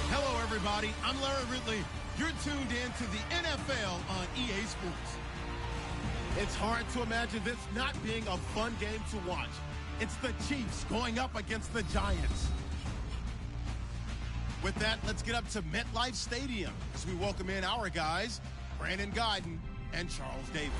Hello, everybody. I'm Larry Ridley. You're tuned in to the NFL on EA Sports. It's hard to imagine this not being a fun game to watch. It's the Chiefs going up against the Giants. With that, let's get up to MetLife Stadium as we welcome in our guys, Brandon Guyton and Charles Davis.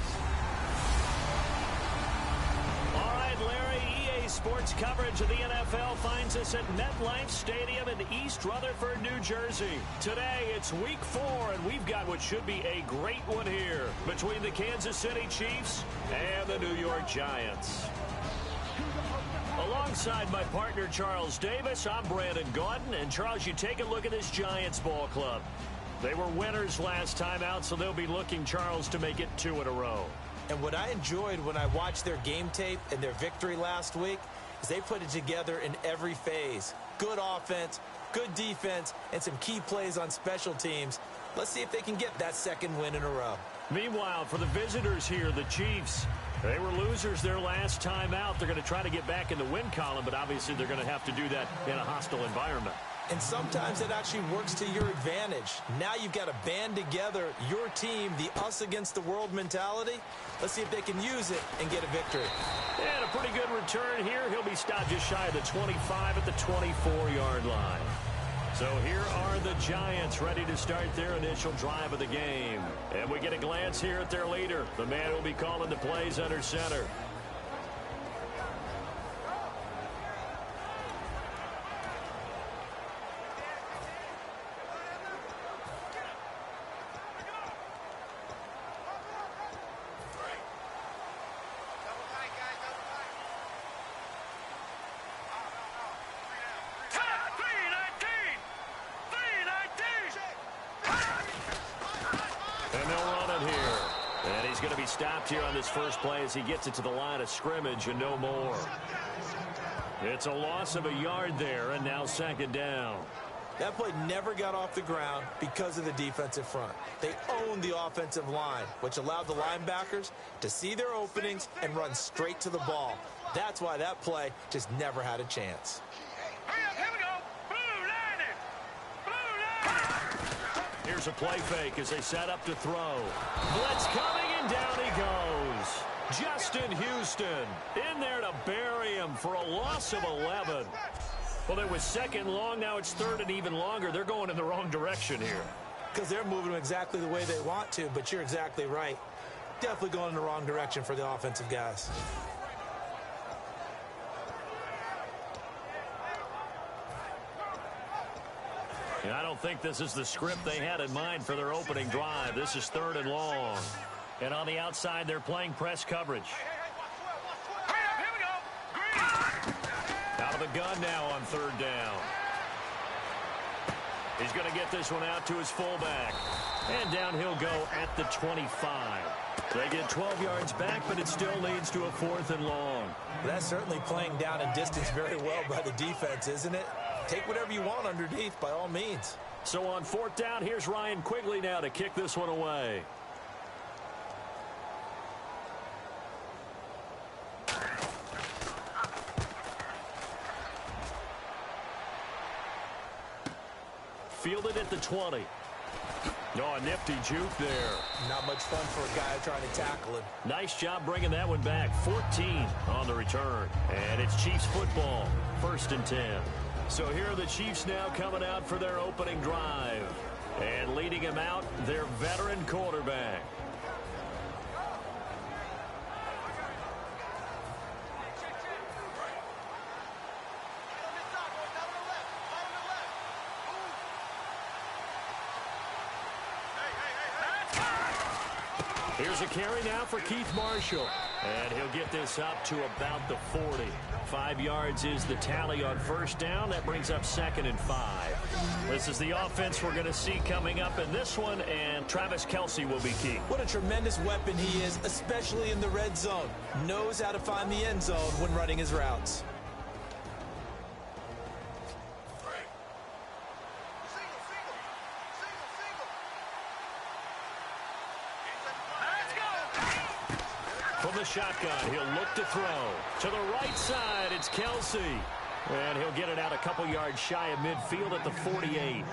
All right, Larry, EA Sports coverage of the NFL finds us at MetLife Stadium in East Rutherford, New Jersey. Today, it's Week 4, and we've got what should be a great one here between the Kansas City Chiefs and the New York Giants. Alongside my partner, Charles Davis, I'm Brandon Guyton. And, Charles, you take a look at this Giants ball club. They were winners last time out, so they'll be looking, Charles, to make it 2 in a row. And what I enjoyed when I watched their game tape and their victory last week is they put it together in every phase. Good offense, good defense, and some key plays on special teams. Let's see if they can get that second win in a row. Meanwhile, for the visitors here, the Chiefs, they were losers their last time out. They're going to try to get back in the win column, but obviously they're going to have to do that in a hostile environment. And sometimes it actually works to your advantage. Now you've got to band together your team, the us against the world mentality. Let's see if they can use it and get a victory. And a pretty good return here. He'll be stopped just shy of the 25 at the 24-yard line. So here are the Giants ready to start their initial drive of the game. And we get a glance here at their leader, the man who will be calling the plays under center. Stopped here on this first play as he gets it to the line of scrimmage and no more. It's a loss of a yard there, and now second down. That play never got off the ground because of the defensive front. They owned the offensive line, which allowed the linebackers to see their openings and run straight to the ball. That's why that play just never had a chance. Here's a play fake as they set up to throw. Blitz coming, and down he goes. Justin Houston in there to bury him for a loss of 11. Well, it was second long. Now it's third and even longer. They're going in the wrong direction here. Because they're moving them exactly the way they want to, but you're exactly right. Definitely going in the wrong direction for the offensive guys. I don't think this is the script they had in mind for their opening drive. This is third and long. And on the outside, they're playing press coverage. Out of the gun now on third down. He's going to get this one out to his fullback. And down he'll go at the 25. They get 12 yards back, but it still leads to a 4th and long. That's certainly playing down in distance very well by the defense, isn't it? Take whatever you want underneath, by all means. So on 4th down, here's Ryan Quigley now to kick this one away. Fielded at the 20. Oh, a nifty juke there. Not much fun for a guy trying to tackle him. Nice job bringing that one back. 14 on the return. And it's Chiefs football. 1st and 10. So here are the Chiefs now coming out for their opening drive. And leading them out, their veteran quarterback. Here's a carry now for Keith Marshall. And he'll get this up to about the 40. 5 yards is the tally on 1st down. That brings up 2nd and 5. This is the offense we're going to see coming up in this one, and Travis Kelce will be key. What a tremendous weapon he is, especially in the red zone. Knows how to find the end zone when running his routes. From the shotgun, he'll look to throw. To the right side, it's Kelce. And he'll get it out a couple yards shy of midfield at the 48.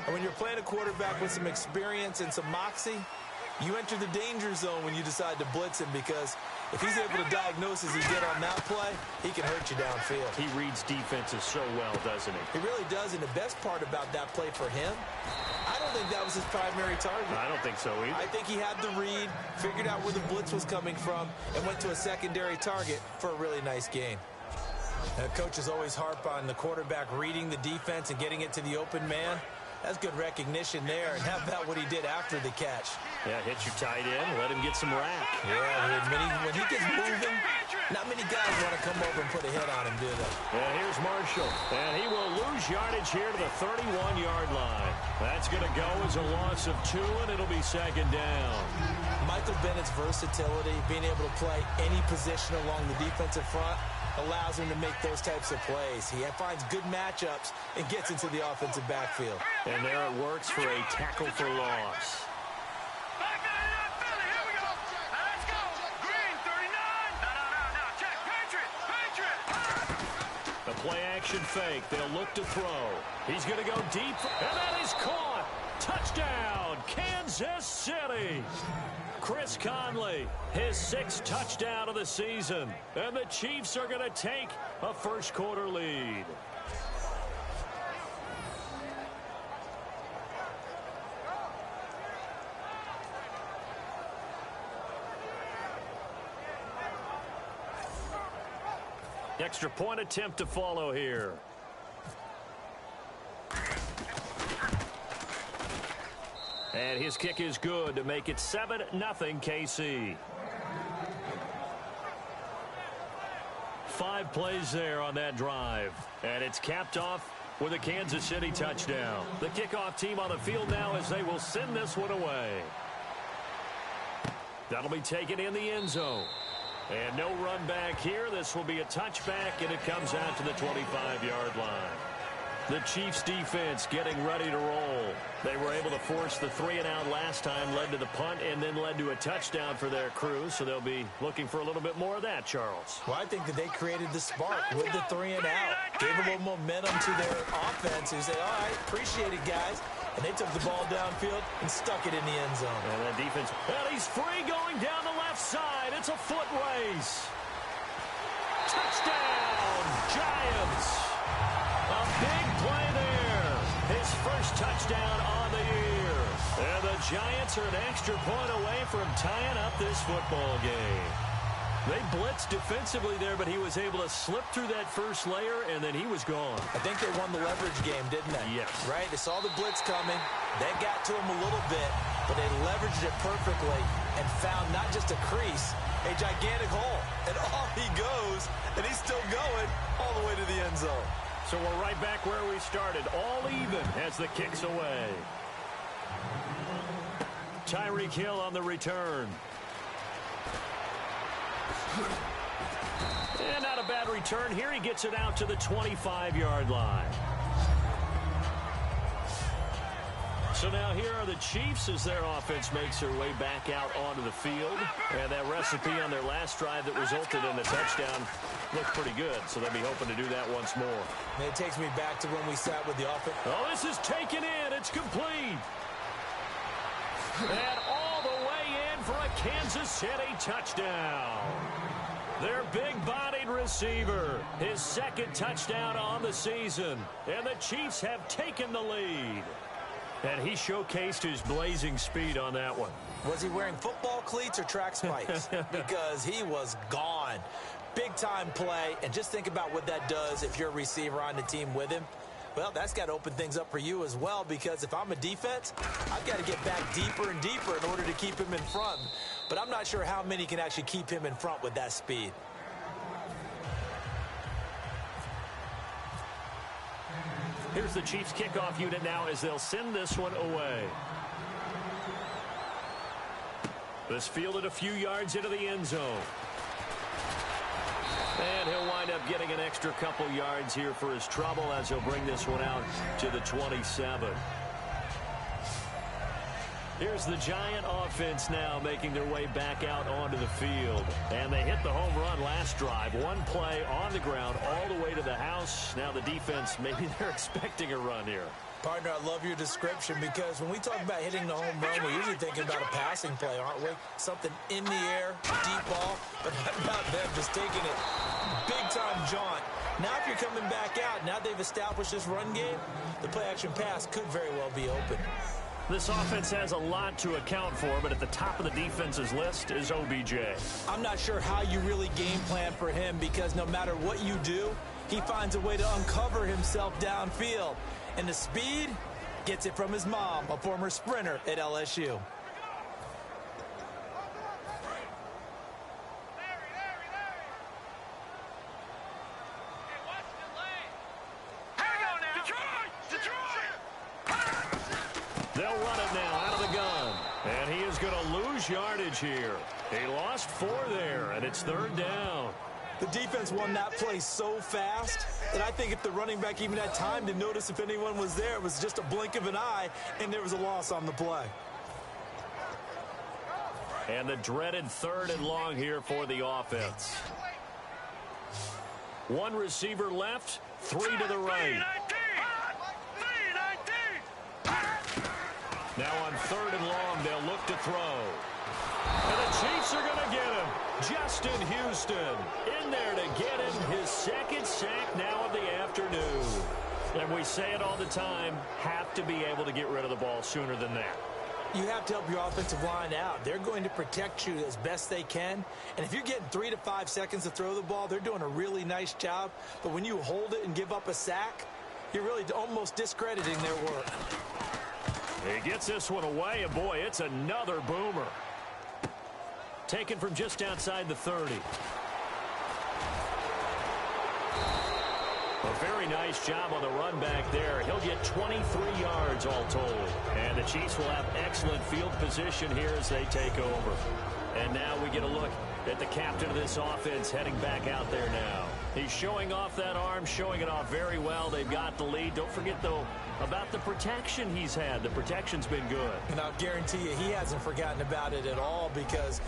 And when you're playing a quarterback with some experience and some moxie, you enter the danger zone when you decide to blitz him, because if he's able to diagnose as he did on that play, he can hurt you downfield. He reads defenses so well, doesn't he? He really does, and the best part about that play for him, I don't think that was his primary target. I don't think so either. I think he had the read, figured out where the blitz was coming from, and went to a secondary target for a really nice gain. Now, coaches always harp on the quarterback reading the defense and getting it to the open man. That's good recognition there, and how about what he did after the catch? Yeah, hit your tight end, let him get some rack. Yeah, when he gets moving, not many guys want to come over and put a hit on him, do they? And here's Marshall, and he will lose yardage here to the 31-yard line. That's going to go as a loss of 2, and it'll be second down. Michael Bennett's versatility, being able to play any position along the defensive front, allows him to make those types of plays. He finds good matchups and gets into the offensive backfield. And there it works for a tackle for loss. The play-action fake. They'll look to throw. He's going to go deep, and that is caught. Touchdown, Kansas City. Chris Conley, his 6th touchdown of the season. And the Chiefs are going to take a first-quarter lead. Extra point attempt to follow here. And his kick is good to make it 7-0 KC. 5 plays there on that drive. And it's capped off with a Kansas City touchdown. The kickoff team on the field now as they will send this one away. That'll be taken in the end zone. And no run back here. This will be a touchback, and it comes out to the 25-yard line. The Chiefs defense getting ready to roll. They were able to force the 3-and-out last time, led to the punt, and then led to a touchdown for their crew. So they'll be looking for a little bit more of that, Charles. Well, I think that they created the spark with the 3-and-out. Gave a little momentum to their offense, who say, all right, appreciate it, guys. And they took the ball downfield and stuck it in the end zone. And that defense, and he's free going down the left side. It's a foot race. Touchdown, Giants. A big play there. His first touchdown on the year. And the Giants are an extra point away from tying up this football game. They blitzed defensively there, but he was able to slip through that first layer, and then he was gone. I think they won the leverage game, didn't they? Yes. Right? They saw the blitz coming. That got to him a little bit, but they leveraged it perfectly and found not just a crease, a gigantic hole. And off he goes, and he's still going all the way to the end zone. So we're right back where we started, all even as the kick's away. Tyreek Hill on the return. And not a bad return here. He gets it out to the 25-yard line. So now here are the Chiefs as their offense makes their way back out onto the field. And that recipe on their last drive that resulted in a touchdown looked pretty good. So they'll be hoping to do that once more. And it takes me back to when we sat with the offense. Oh, this is taken in. It's complete. And all the way in for a Kansas City touchdown. Their big-bodied receiver, his 2nd touchdown on the season. And the Chiefs have taken the lead. And he showcased his blazing speed on that one. Was he wearing football cleats or track spikes? Because he was gone. Big-time play. And just think about what that does if you're a receiver on the team with him. Well, that's got to open things up for you as well, because if I'm a defense, I've got to get back deeper and deeper in order to keep him in front. But I'm not sure how many can actually keep him in front with that speed. Here's the Chiefs kickoff unit now as they'll send this one away. This fielded a few yards into the end zone. And he'll wind up getting an extra couple yards here for his trouble as he'll bring this one out to the 27. Here's the Giant offense now making their way back out onto the field. And they hit the home run last drive. One play on the ground all the way to the house. Now the defense, maybe they're expecting a run here. Partner, I love your description because when we talk about hitting the home run, we're usually thinking about a passing play, aren't we? Something in the air, deep ball, but how about them just taking it big-time jaunt. Now if you're coming back out, now they've established this run game, the play-action pass could very well be open. This offense has a lot to account for, but at the top of the defense's list is OBJ. I'm not sure how you really game plan for him because no matter what you do, he finds a way to uncover himself downfield. And the speed gets it from his mom, a former sprinter at LSU. They'll run it now out of the gun. And he is going to lose yardage here. He lost 4 there, and it's 3rd down. The defense won that play so fast that I think if the running back even had time to notice if anyone was there, it was just a blink of an eye, and there was a loss on the play. And the dreaded 3rd and long here for the offense. 1 receiver left, 3 to the right. Now on 3rd and long, they'll look to throw. And the Chiefs are going to get him. Justin Houston in there to get him his 2nd sack now of the afternoon. And we say it all the time, have to be able to get rid of the ball sooner than that. You have to help your offensive line out. They're going to protect you as best they can. And if you're getting 3 to 5 seconds to throw the ball, they're doing a really nice job. But when you hold it and give up a sack, you're really almost discrediting their work. He gets this one away, and boy, it's another boomer. Taken from just outside the 30. A very nice job on the run back there. He'll get 23 yards all told. And the Chiefs will have excellent field position here as they take over. And now we get a look at the captain of this offense heading back out there now. He's showing off that arm, showing it off very well. They've got the lead. Don't forget, though, about the protection he's had. The protection's been good. And I'll guarantee you he hasn't forgotten about it at all because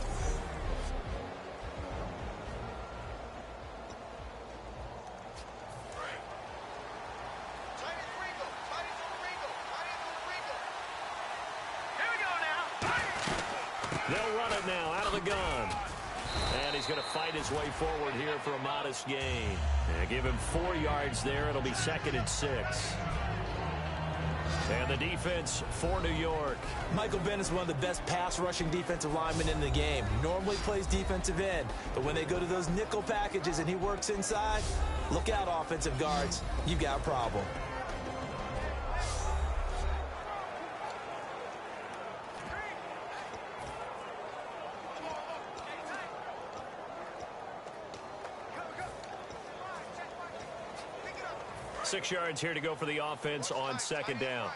they'll run it now out of the gun. And he's going to fight his way forward here for a modest gain. And give him 4 yards there. It'll be 2nd and 6. And the defense for New York. Michael Bennett is one of the best pass-rushing defensive linemen in the game. Normally plays defensive end, but when they go to those nickel packages and he works inside, look out, offensive guards. You've got a problem. Six yards here to go for the offense on 2nd down.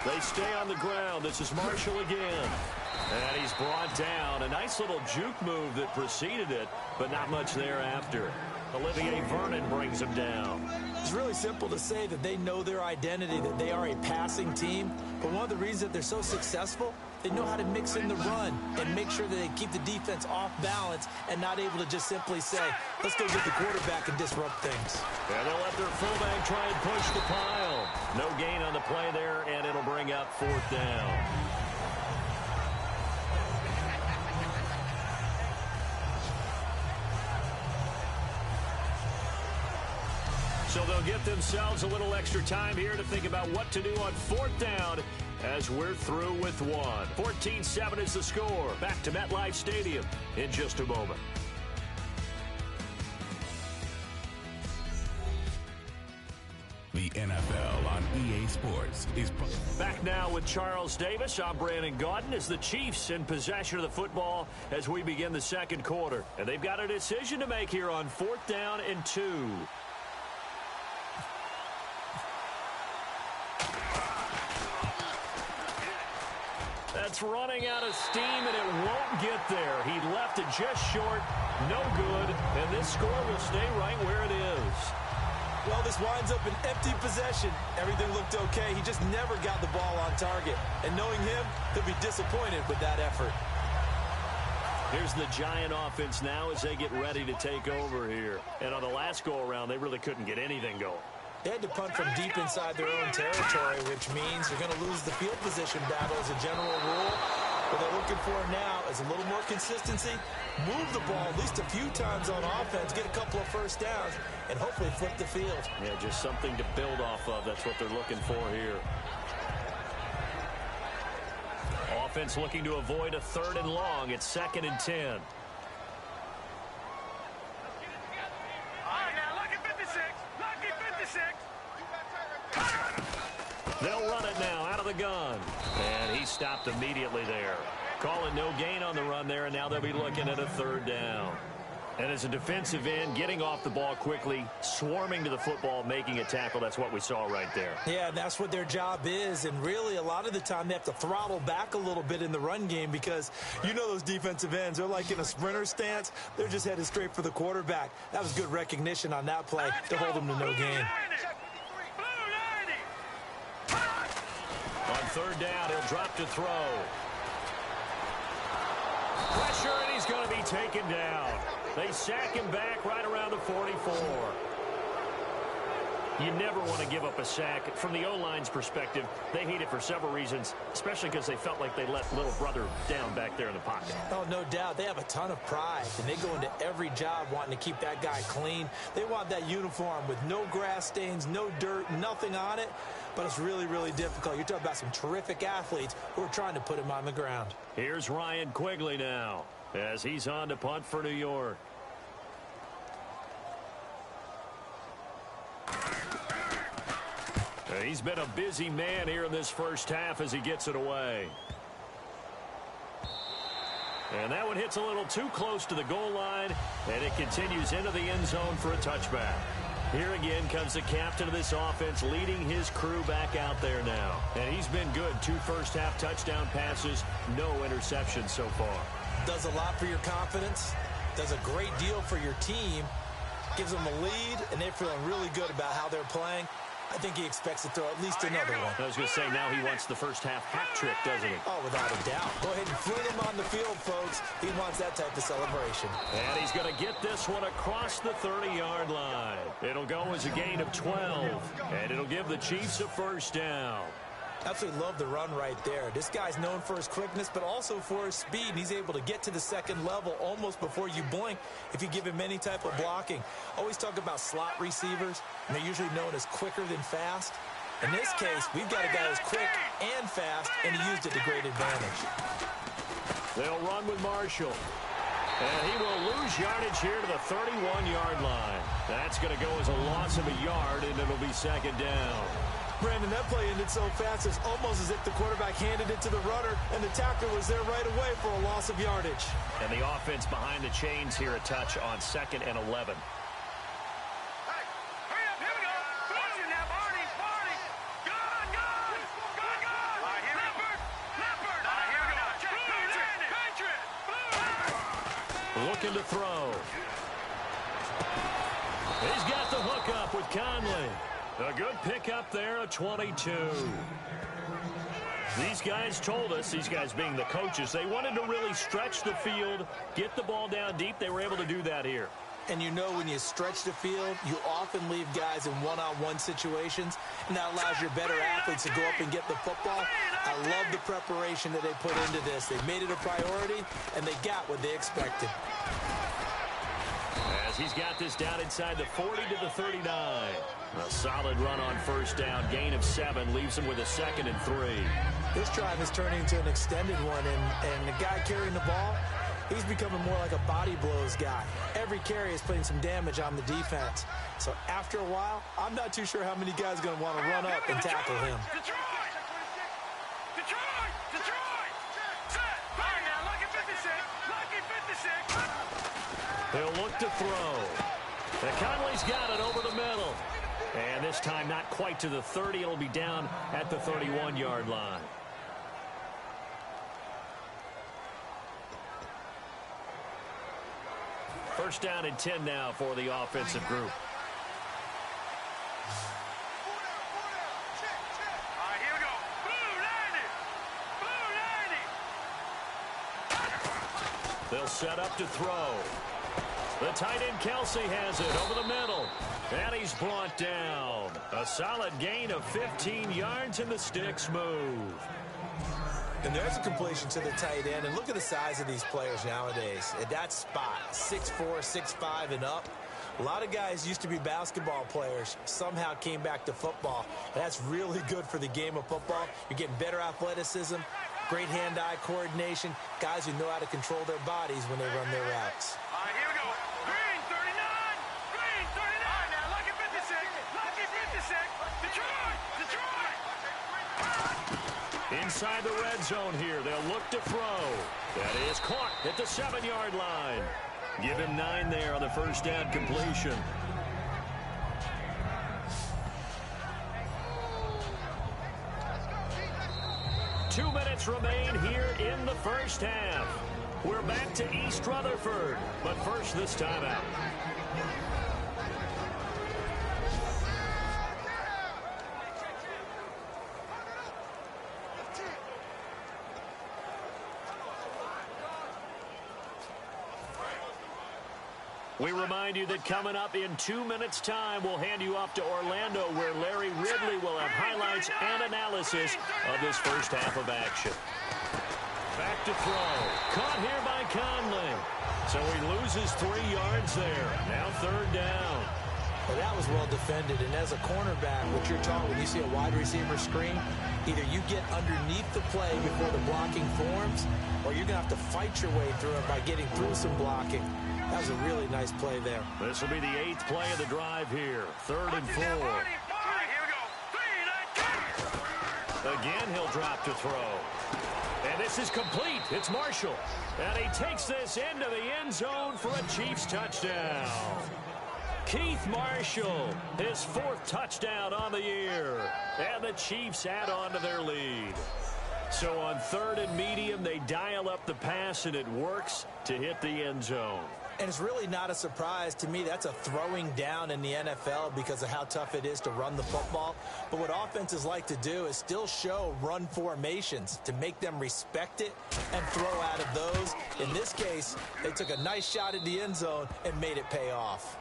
They stay on the ground. This is Marshall again. And he's brought down. A nice little juke move that preceded it, but not much thereafter. Olivier Vernon brings him down. It's really simple to say that they know their identity, that they are a passing team. But one of the reasons that they're so successful, they know how to mix in the run and make sure that they keep the defense off balance and not able to just simply say, let's go get the quarterback and disrupt things. And they'll let their fullback try and push the pile. No gain on the play there, and it'll bring up 4th down. So they'll get themselves a little extra time here to think about what to do on 4th down as we're through with 1. 14-7 is the score. Back to MetLife Stadium in just a moment. The NFL on EA Sports is back now with Charles Davis. I'm Brandon Gaudin as the Chiefs in possession of the football as we begin the 2nd quarter. And they've got a decision to make here on 4th down and 2. That's running out of steam, and it won't get there. He left it just short, no good, and this score will stay right where it is. Well, this winds up an empty possession. Everything looked okay. He just never got the ball on target. And knowing him, he'll be disappointed with that effort. Here's the Giant offense now as they get ready to take over here. And on the last go-around, they really couldn't get anything going. They had to punt from deep inside their own territory, which means they're going to lose the field position battle as a general rule. What they're looking for now is a little more consistency, move the ball at least a few times on offense, get a couple of first downs, and hopefully flip the field. Yeah, just something to build off of. That's what they're looking for here. Offense looking to avoid a 3rd and long. It's 2nd and 10. They'll run it now out of the gun. And he stopped immediately there. Call it no gain on the run there, and now they'll be looking at a 3rd down. And as a defensive end, getting off the ball quickly, swarming to the football, making a tackle, that's what we saw right there. Yeah, and that's what their job is. And really, a lot of the time, they have to throttle back a little bit in the run game because you know those defensive ends, they're like in a sprinter stance. They're just headed straight for the quarterback. That was good recognition on that play to hold them to no gain. On 3rd down, he'll drop to throw. Pressure, and he's going to be taken down. They sack him back right around the 44. You never want to give up a sack. From the O-line's perspective, they hate it for several reasons, especially because they felt like they let little brother down back there in the pocket. Oh, no doubt. They have a ton of pride, and they go into every job wanting to keep that guy clean. They want that uniform with no grass stains, no dirt, nothing on it. But it's really, really difficult. You're talking about some terrific athletes who are trying to put him on the ground. Here's Ryan Quigley now as he's on to punt for New York. He's been a busy man here in this first half as he gets it away. And that one hits a little too close to the goal line, and it continues into the end zone for a touchback. Here again comes the captain of this offense leading his crew back out there now. And he's been good. 2 first-half touchdown passes, no interceptions so far. Does a lot for your confidence, does a great deal for your team, gives them a lead, and they're feeling really good about how they're playing. I think he expects to throw at least another one. I was going to say, now he wants the first-half hat trick, doesn't he? Oh, without a doubt. Go ahead and fling him on the field, folks. He wants that type of celebration. And he's going to get this one across the 30-yard line. It'll go as a gain of 12, and it'll give the Chiefs a first down. Absolutely love the run right there. This guy's known for his quickness, but also for his speed. And he's able to get to the second level almost before you blink if you give him any type of blocking. Always talk about slot receivers, and they're usually known as quicker than fast. In this case, we've got a guy who's quick and fast, and he used it to great advantage. They'll run with Marshall. And he will lose yardage here to the 31-yard line. That's going to go as a loss of a yard, and it'll be 2nd down. Brandon, that play ended so fast, it's almost as if the quarterback handed it to the runner, and the tackler was there right away for a loss of yardage. And the offense behind the chains here a touch on 2nd and 11. Looking to throw. He's got the hook up with Conley. A good pickup there, a 22. These guys told us, these guys being the coaches, they wanted to really stretch the field, get the ball down deep. They were able to do that here. And you know when you stretch the field, you often leave guys in one-on-one situations, and that allows your better athletes to go up and get the football. I love the preparation that they put into this. They made it a priority, and they got what they expected. As he's got this down inside the 40 to the 39. A solid run on first down. Gain of 7 leaves him with a 2nd and 3. This drive is turning into an extended one, and the guy carrying the ball, he's becoming more like a body blows guy. Every carry is putting some damage on the defense. So after a while, I'm not too sure how many guys are going to want to run up and tackle him. He'll look to throw. And Conley's got it over the middle. And this time not quite to the 30. It'll be down at the 31-yard line. First down and 10 now for the offensive group. They'll set up to throw. The tight end Kelsey has it over the middle. And he's brought down. A solid gain of 15 yards, and the sticks move. And there's a completion to the tight end. And look at the size of these players nowadays. At that spot, 6'4", 6'5", and up. A lot of guys used to be basketball players, somehow came back to football. That's really good for the game of football. You're getting better athleticism, great hand-eye coordination, guys who know how to control their bodies when they run their routes. All right, here we go. Green 39. Green 39. All right, now, lucky 56. Lucky 56. Detroit. Detroit. Inside the red zone here, they'll look to throw. That is caught at the 7-yard line. Give him 9 there on the first down completion. Two minutes remain here in the first half. We're back to East Rutherford, but first this timeout. We remind you that coming up in 2 minutes' time, we'll hand you off to Orlando, where Larry Ridley will have highlights and analysis of this first half of action. Back to throw. Caught here by Conley. So he loses 3 yards there. Now third down. Well, that was well defended. And as a cornerback, what you're taught when you see a wide receiver screen, either you get underneath the play before the blocking forms, or you're going to have to fight your way through it by getting through some blocking. That was a really nice play there. This will be the 8th play of the drive here. 3rd and 4. All right, here we go. 3, 9, 10. Again, he'll drop to throw. And this is complete. It's Marshall. And he takes this into the end zone for a Chiefs touchdown. Keith Marshall, his 4th touchdown on the year. And the Chiefs add on to their lead. So on 3rd and medium, they dial up the pass, and it works to hit the end zone. And it's really not a surprise to me. That's a throwing down in the NFL because of how tough it is to run the football. But what offenses like to do is still show run formations to make them respect it and throw out of those. In this case, they took a nice shot at the end zone and made it pay off.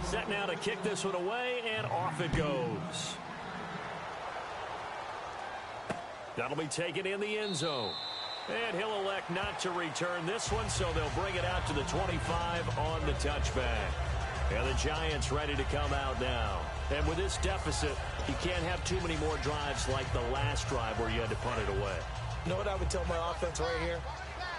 Set now to kick this one away, and off it goes. That'll be taken in the end zone. And he'll elect not to return this one, so they'll bring it out to the 25 on the touchback. And the Giants ready to come out now. And with this deficit, you can't have too many more drives like the last drive where you had to punt it away. You know what I would tell my offense right here?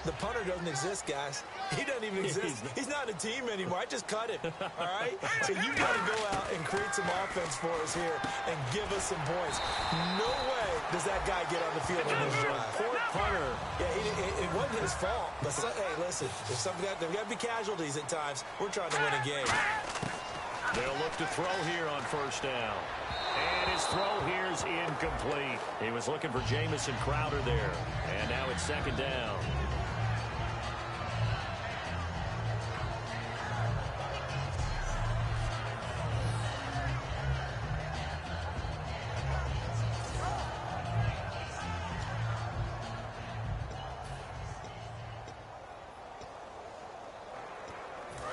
The punter doesn't exist, guys. He doesn't even exist. He's not a team anymore. I just cut it, all right? So you've got to go out and create some offense for us here and give us some points. No way does that guy get on the field on this drive. Poor punter. Yeah, it wasn't his fault. But, hey, listen, there's got to be casualties at times. We're trying to win a game. They'll look to throw here on first down. And his throw here's incomplete. He was looking for Jamison Crowder there. And now it's 2nd down.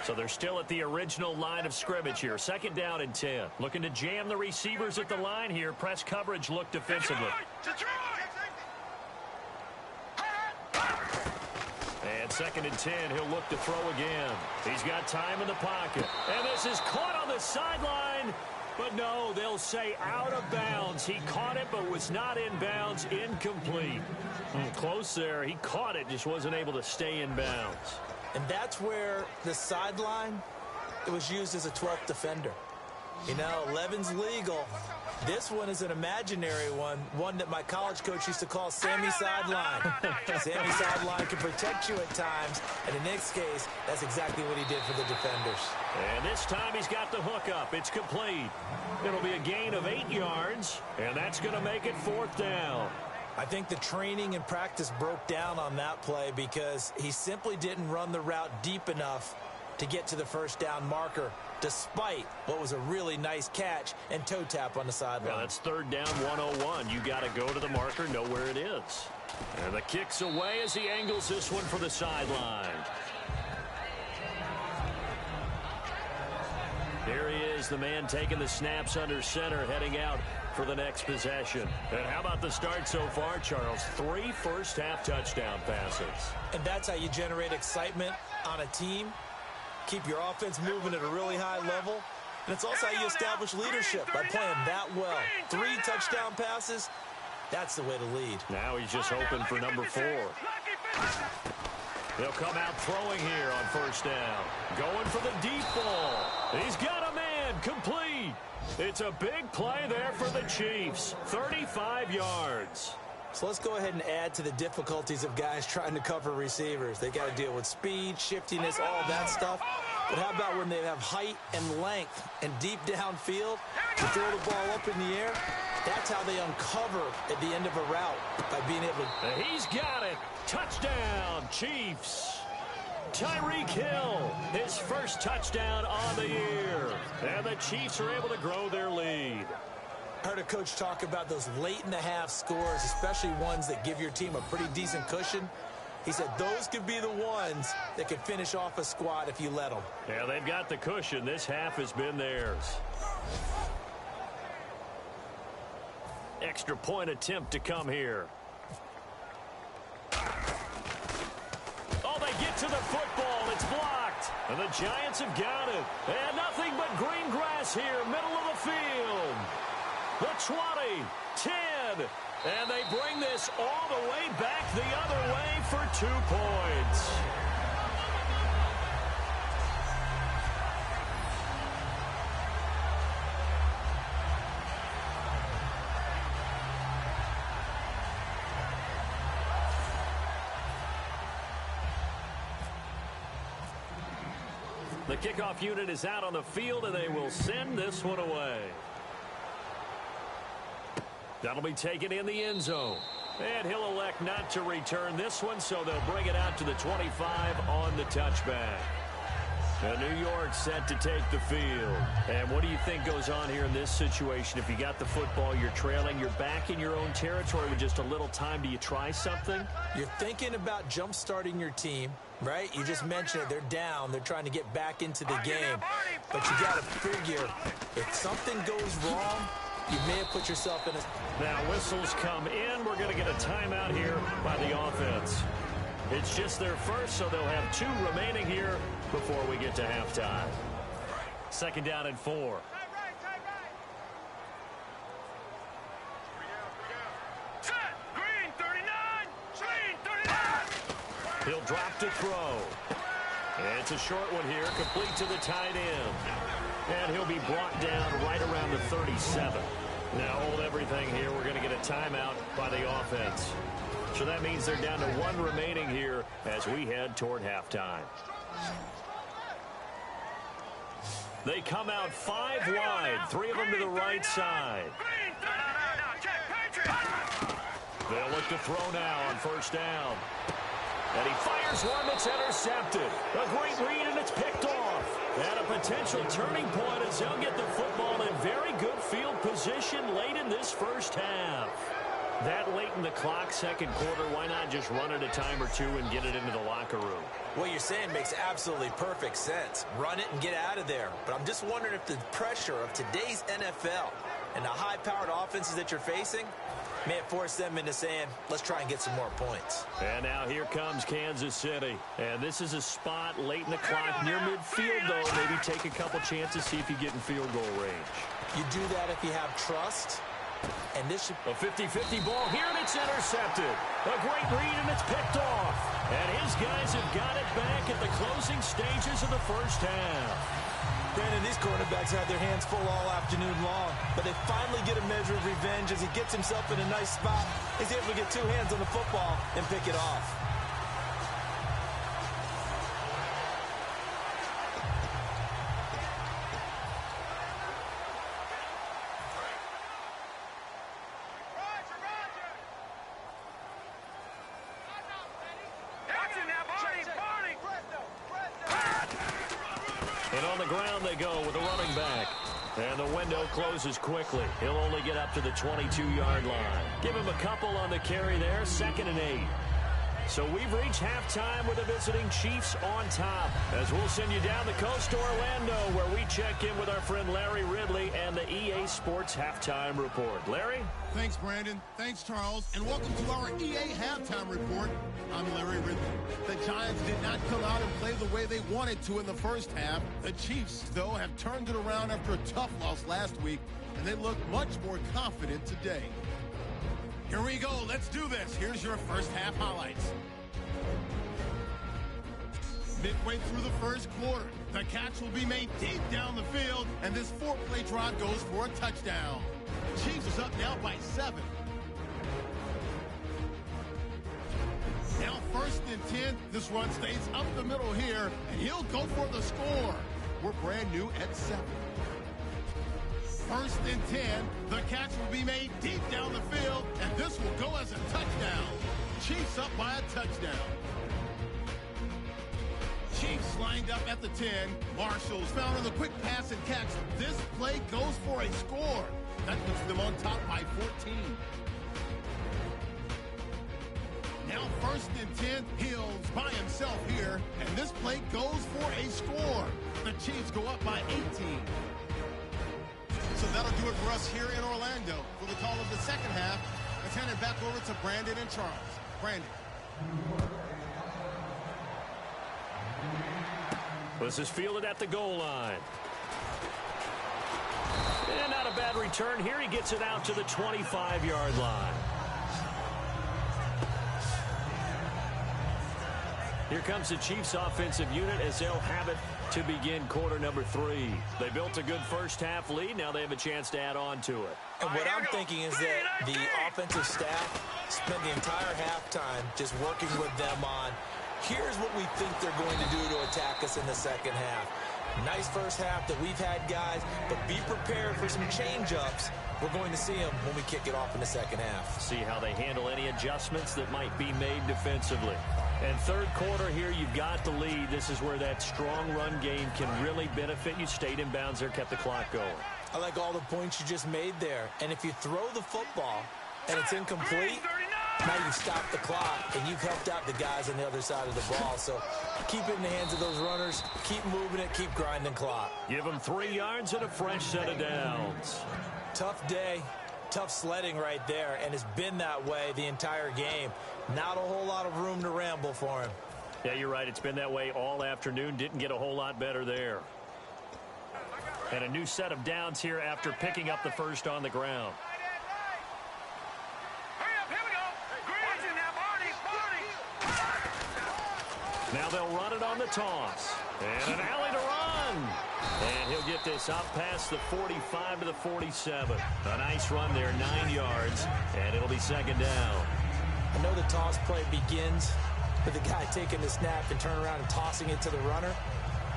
So they're still at the original line of scrimmage here. 2nd down and 10. Looking to jam the receivers at the line here. Press coverage look defensively. And 2nd and 10. He'll look to throw again. He's got time in the pocket. And this is caught on the sideline. But no, they'll say out of bounds. He caught it but was not in bounds. Incomplete. Close there. He caught it, just wasn't able to stay in bounds. And that's where the sideline, it was used as a 12th defender. You know, 11's legal. This one is an imaginary one that my college coach used to call Sammy Sideline. Sammy Sideline can protect you at times, and in this case, that's exactly what he did for the defenders. And this time he's got the hook up. It's complete. It'll be a gain of 8 yards, and that's going to make it 4th down. I think the training and practice broke down on that play because he simply didn't run the route deep enough to get to the first down marker, despite what was a really nice catch and toe tap on the sideline. Yeah, that's third down 101. You got to go to the marker, know where it is. And the kick's away as he angles this one for the sideline. Here he is, the man taking the snaps under center, heading out for the next possession. And how about the start so far, Charles? 3 first-half touchdown passes. And that's how you generate excitement on a team. Keep your offense moving at a really high level. And it's also how you establish leadership by playing that well. 3 touchdown passes, that's the way to lead. Now he's just hoping for number 4. They'll come out throwing here on first down. Going for the deep ball. He's got a man, complete. It's a big play there for the Chiefs. 35 yards. So let's go ahead and add to the difficulties of guys trying to cover receivers. They got to deal with speed, shiftiness, all that stuff. But how about when they have height and length and deep downfield to throw the ball up in the air? That's how they uncover at the end of a route, by being able to... He's got it. Touchdown, Chiefs. Tyreek Hill, his first touchdown on the year. And the Chiefs are able to grow their lead. I heard a coach talk about those late-in-the-half scores, especially ones that give your team a pretty decent cushion. He said those could be the ones that could finish off a squad if you let them. Yeah, they've got the cushion. This half has been theirs. Extra point attempt to come here. Oh, they get to the football. It's blocked. And the Giants have got it. And nothing but green grass here, middle of the field. The 20, 10, and they bring this all the way back the other way for 2 points. The kickoff unit is out on the field, and they will send this one away. That'll be taken in the end zone. And he'll elect not to return this one, so they'll bring it out to the 25 on the touchback. And New York set to take the field. And what do you think goes on here in this situation? If you got the football, you're trailing, you're back in your own territory with just a little time. Do you try something? You're thinking about jump-starting your team, right? You just mentioned it. They're down. They're trying to get back into the game. But you got to figure, if something goes wrong, you may have put yourself in a... Now whistles come in. We're going to get a timeout here by the offense. It's just their first, so they'll have 2 remaining here before we get to halftime. Second down and 4. Set. Green 39. Green 39. He'll drop to throw. And it's a short one here, complete to the tight end. And he'll be brought down right around the 37. Now hold everything here. We're going to get a timeout by the offense. So that means they're down to 1 remaining here as we head toward halftime. They come out 5 wide, 3 of them to the right side. They'll look to throw now on first down. And he fires one that's intercepted. A great read, and it's picked off. And a potential turning point as they'll get the football in very good field position late in this first half. That late in the clock, second quarter, why not just run it a time or 2 and get it into the locker room? What you're saying makes absolutely perfect sense. Run it and get out of there. But I'm just wondering if the pressure of today's NFL and the high-powered offenses that you're facing may have forced them into saying, let's try and get some more points. And now here comes Kansas City. And this is a spot late in the clock near midfield, though. Maybe take a couple chances, see if you get in field goal range. You do that if you have trust. And this should... A 50-50 ball here, and it's intercepted. A great read, and it's picked off. And his guys have got it back at the closing stages of the first half. Brandon, these cornerbacks had their hands full all afternoon long, but they finally get a measure of revenge as he gets himself in a nice spot. He's able to get 2 hands on the football and pick it off. And on the ground they go with a running back. And the window closes quickly. He'll only get up to the 22-yard line. Give him a couple on the carry there, 2nd and 8. So we've reached halftime with the visiting Chiefs on top. As we'll send you down the coast to Orlando, where we check in with our friend Larry Ridley and the EA Sports Halftime Report. Larry? Thanks, Brandon. Thanks, Charles. And welcome to our EA Halftime Report. I'm Larry Ridley. The Giants did not come out and play the way they wanted to in the first half. The Chiefs, though, have turned it around after a tough loss last week, and they look much more confident today. Here we go. Let's do this. Here's your first half highlights. Midway through the first quarter, the catch will be made deep down the field, and this 4-play drive goes for a touchdown. Chiefs is up now by 7. Now 1st and 10. This run stays up the middle here, and he'll go for the score. We're brand new at 7. 1st and 10. The catch will be made deep down the field, and this will go as a touchdown. Chiefs up by a touchdown. Chiefs lined up at the 10. Marshall's found on the quick pass and catch. This play goes for a score. That puts them on top by 14. Now 1st and 10. Hills by himself here, and this play goes for a score. The Chiefs go up by 18. So that'll do it for us here in Orlando. For the call of the second half, let's hand it back over to Brandon and Charles. Brandon. This is fielded at the goal line. And not a bad return here. He gets it out to the 25-yard line. Here comes the Chiefs offensive unit as they'll have it to begin quarter number 3. They built a good first half lead. Now they have a chance to add on to it. And what I'm thinking is that the offensive staff spent the entire halftime just working with them on, here's what we think they're going to do to attack us in the second half. Nice first half that we've had, guys, but be prepared for some change-ups. We're going to see them when we kick it off in the second half. See how they handle any adjustments that might be made defensively. And third quarter here, you've got the lead. This is where that strong run game can really benefit you. Stayed in bounds there, kept the clock going. I like all the points you just made there. And if you throw the football and it's incomplete, now you've stopped the clock and you've helped out the guys on the other side of the ball. So keep it in the hands of those runners. Keep moving it. Keep grinding clock. Give them 3 yards and a fresh set of downs. Tough day. Tough sledding right there, and it's been that way the entire game. Not a whole lot of room to ramble for him. Yeah, you're right. It's been that way all afternoon. Didn't get a whole lot better there. And a new set of downs here after picking up the first on the ground. Now they'll run it on the toss. And an alley to run. And he'll get this up past the 45 to the 47. A nice run there, 9 yards, and it'll be second down. I know the toss play begins with the guy taking the snap and turning around and tossing it to the runner.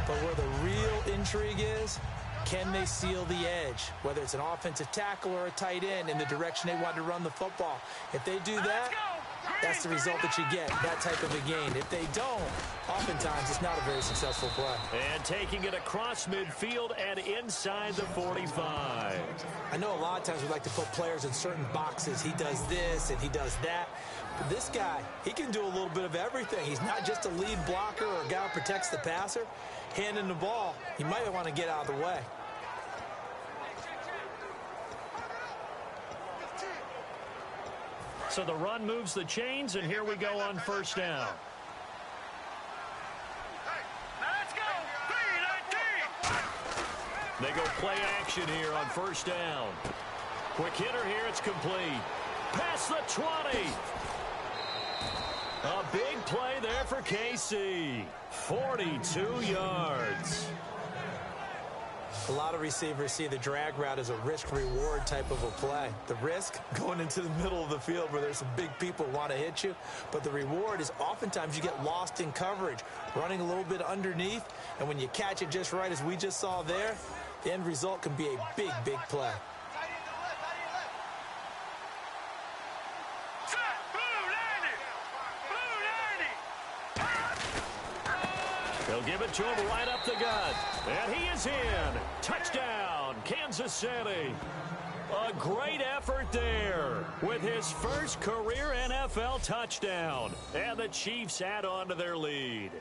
But where the real intrigue is, can they seal the edge? Whether it's an offensive tackle or a tight end in the direction they want to run the football. If they do that, that's the result that you get, that type of a gain. If they don't, oftentimes it's not a very successful play. And taking it across midfield and inside the 45. I know a lot of times we like to put players in certain boxes. He does this and he does that. But this guy, he can do a little bit of everything. He's not just a lead blocker or a guy who protects the passer. Handing the ball, he might want to get out of the way. So the run moves the chains, and here we go on first down. They go play action here on first down. Quick hitter here, it's complete. Past the 20. A big play there for KC. 42 yards. A lot of receivers see the drag route as a risk-reward type of a play. The risk, going into the middle of the field where there's some big people who want to hit you. But the reward is oftentimes you get lost in coverage, running a little bit underneath. And when you catch it just right, as we just saw there, the end result can be a big, big play. They'll give it to him right up the gut. And he is in. Touchdown, Kansas City. A great effort there with his first career NFL touchdown. And the Chiefs add on to their lead.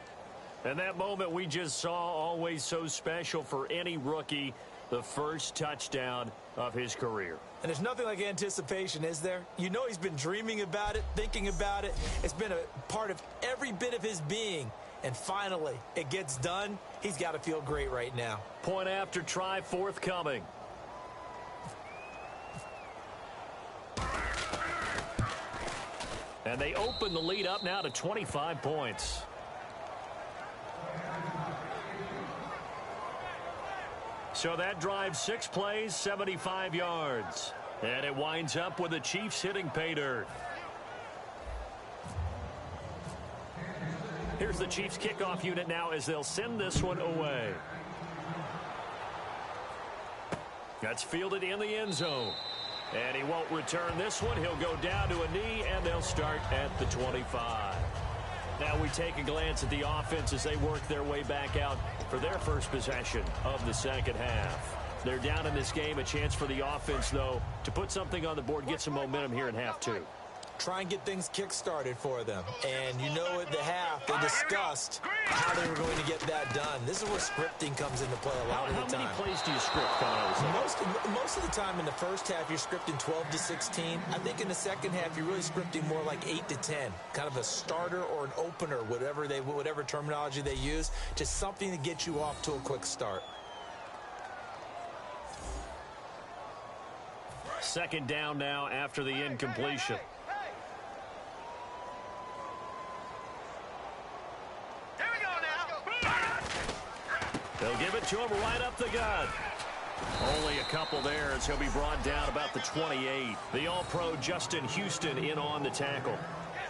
And that moment we just saw, always so special for any rookie, the first touchdown of his career. And there's nothing like anticipation, is there? You know he's been dreaming about it, thinking about it. It's been a part of every bit of his being. And finally, it gets done. He's got to feel great right now. Point after try forthcoming. And they open the lead up now to 25 points. So that drive, 6 plays, 75 yards. And it winds up with the Chiefs hitting pay dirt. Here's the Chiefs kickoff unit now as they'll send this one away. That's fielded in the end zone. And he won't return this one. He'll go down to a knee, and they'll start at the 25. Now we take a glance at the offense as they work their way back out for their first possession of the second half. They're down in this game. A chance for the offense, though, to put something on the board, get some momentum here in half two. Try and get things kick-started for them. And you know at the half, they discussed how they were going to get that done. This is where scripting comes into play a lot of the time. How many plays do you script coming out of the second? Most of the time in the first half, you're scripting 12 to 16. I think in the second half, you're really scripting more like 8 to 10. Kind of a starter or an opener, whatever terminology they use. Just something to get you off to a quick start. Second down now after the incompletion. They'll give it to him right up the gut. Only a couple there as he'll be brought down about the 28. The All-Pro Justin Houston in on the tackle.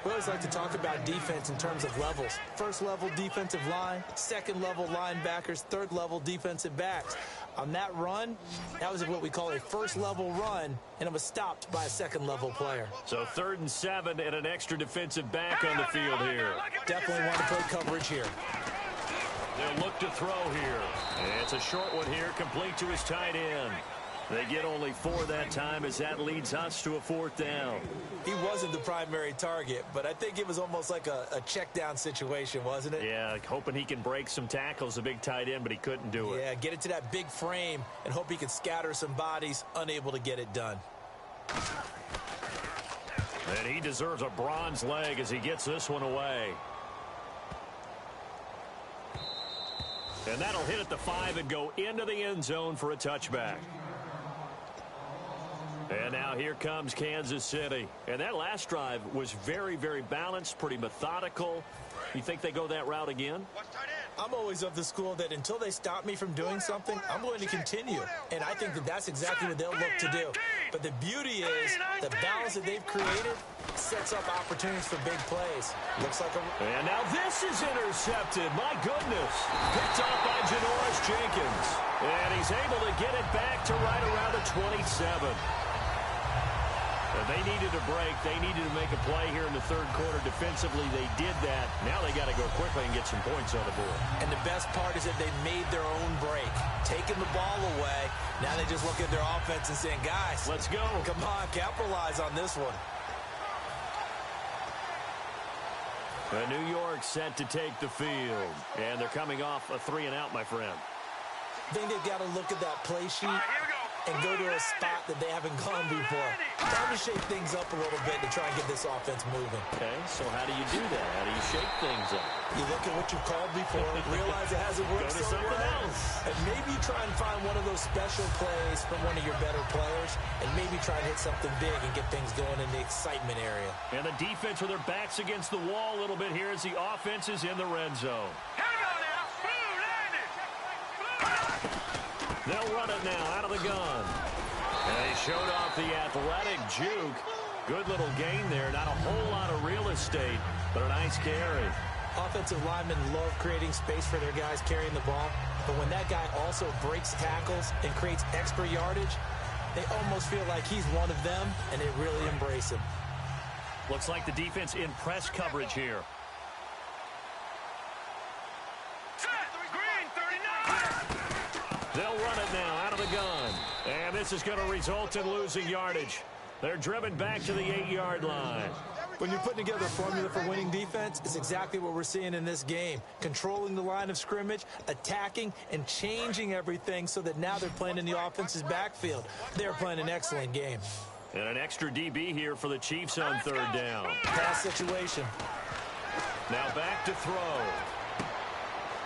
We always like to talk about defense in terms of levels. First level defensive line, second level linebackers, third level defensive backs. On that run, that was what we call a first level run, and it was stopped by a second level player. So 3rd and 7 and an extra defensive back on the field here. Definitely want to play coverage here. They'll look to throw here. And it's a short one here, complete to his tight end. They get only 4 that time as that leads us to a 4th down. He wasn't the primary target, but I think it was almost like a check down situation, wasn't it? Yeah, hoping he can break some tackles, a big tight end, but he couldn't do it. Yeah, get it to that big frame and hope he can scatter some bodies, unable to get it done. And he deserves a bronze leg as he gets this one away. And that'll hit at the 5 and go into the end zone for a touchback. And now here comes Kansas City. And that last drive was very, very balanced, pretty methodical. You think they go that route again? I'm always of the school that until they stop me from doing something, I'm going to continue. And I think that that's exactly what they'll look to do. But the beauty is the balance that they've created sets up opportunities for big plays. Looks like a... And now this is intercepted. My goodness. Picked up by Janoris Jenkins. And he's able to get it back to right around the 27. They needed a break. They needed to make a play here in the third quarter. Defensively, they did that. Now they got to go quickly and get some points on the board. And the best part is that they made their own break. Taking the ball away. Now they just look at their offense and saying, guys, let's go. Come on, capitalize on this one. New York set to take the field. And they're coming off a 3-and-out, my friend. I think they've got to look at that play sheet and go to a spot that they haven't gone before. Time to shake things up a little bit to try and get this offense moving. Okay, so how do you do that? How do you shake things up? You look at what you've called before, realize it hasn't worked so well, and maybe try and find one of those special plays from one of your better players, and maybe try and hit something big and get things going in the excitement area. And the defense with their backs against the wall a little bit here as the offense is in the red zone. They'll run it now out of the gun. And he showed off the athletic juke. Good little gain there. Not a whole lot of real estate, but a nice carry. Offensive linemen love creating space for their guys carrying the ball. But when that guy also breaks tackles and creates extra yardage, they almost feel like he's one of them, and they really embrace him. Looks like the defense in press coverage here. Set. They'll run it now out of the gun. And this is going to result in losing yardage. They're driven back to the 8-yard line. When you're putting together a formula for winning defense, it's exactly what we're seeing in this game. Controlling the line of scrimmage, attacking, and changing everything so that now they're playing in the offense's backfield. They're playing an excellent game. And an extra DB here for the Chiefs on third down. Pass situation. Now back to throw.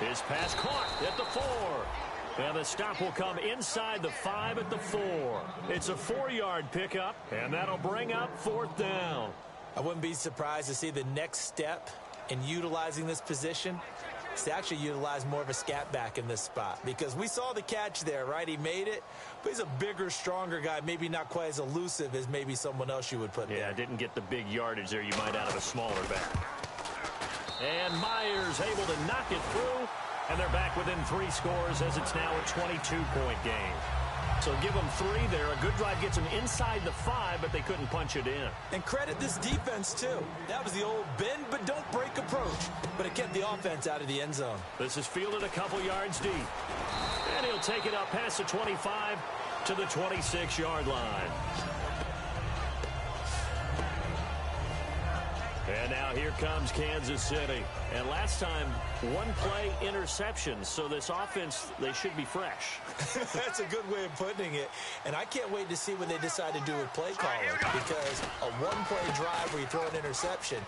His pass caught at the 4. And the stop will come inside the 5 at the 4. It's a 4-yard pickup, and that'll bring up fourth down. I wouldn't be surprised to see the next step in utilizing this position is to actually utilize more of a scat back in this spot, because we saw the catch there, right? He made it, but he's a bigger, stronger guy, maybe not quite as elusive as maybe someone else you would put there. Yeah, didn't get the big yardage there you might out of a smaller back. And Myers able to knock it through, and they're back within 3 scores as it's now a 22-point game. So give them 3 there. A good drive gets them inside the 5, but they couldn't punch it in. And credit this defense, too. That was the old bend but don't break approach, but it kept the offense out of the end zone. This is fielded a couple yards deep. And he'll take it up past the 25 to the 26-yard line. And now here comes Kansas City. And last time, 1-play interception. So this offense, they should be fresh. That's a good way of putting it. And I can't wait to see what they decide to do with play calling, because a 1-play drive where you throw an interception,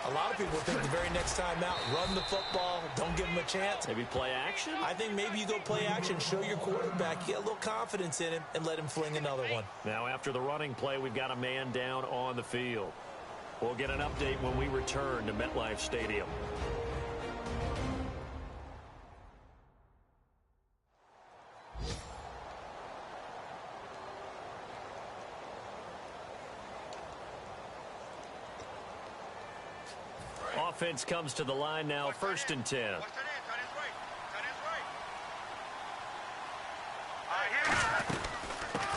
a lot of people think the very next time out, run the football, don't give them a chance. Maybe play action? I think maybe you go play action, show your quarterback, get a little confidence in him, and let him fling another one. Now after the running play, we've got a man down on the field. We'll get an update when we return to MetLife Stadium. Offense comes to the line now, 1st and 10.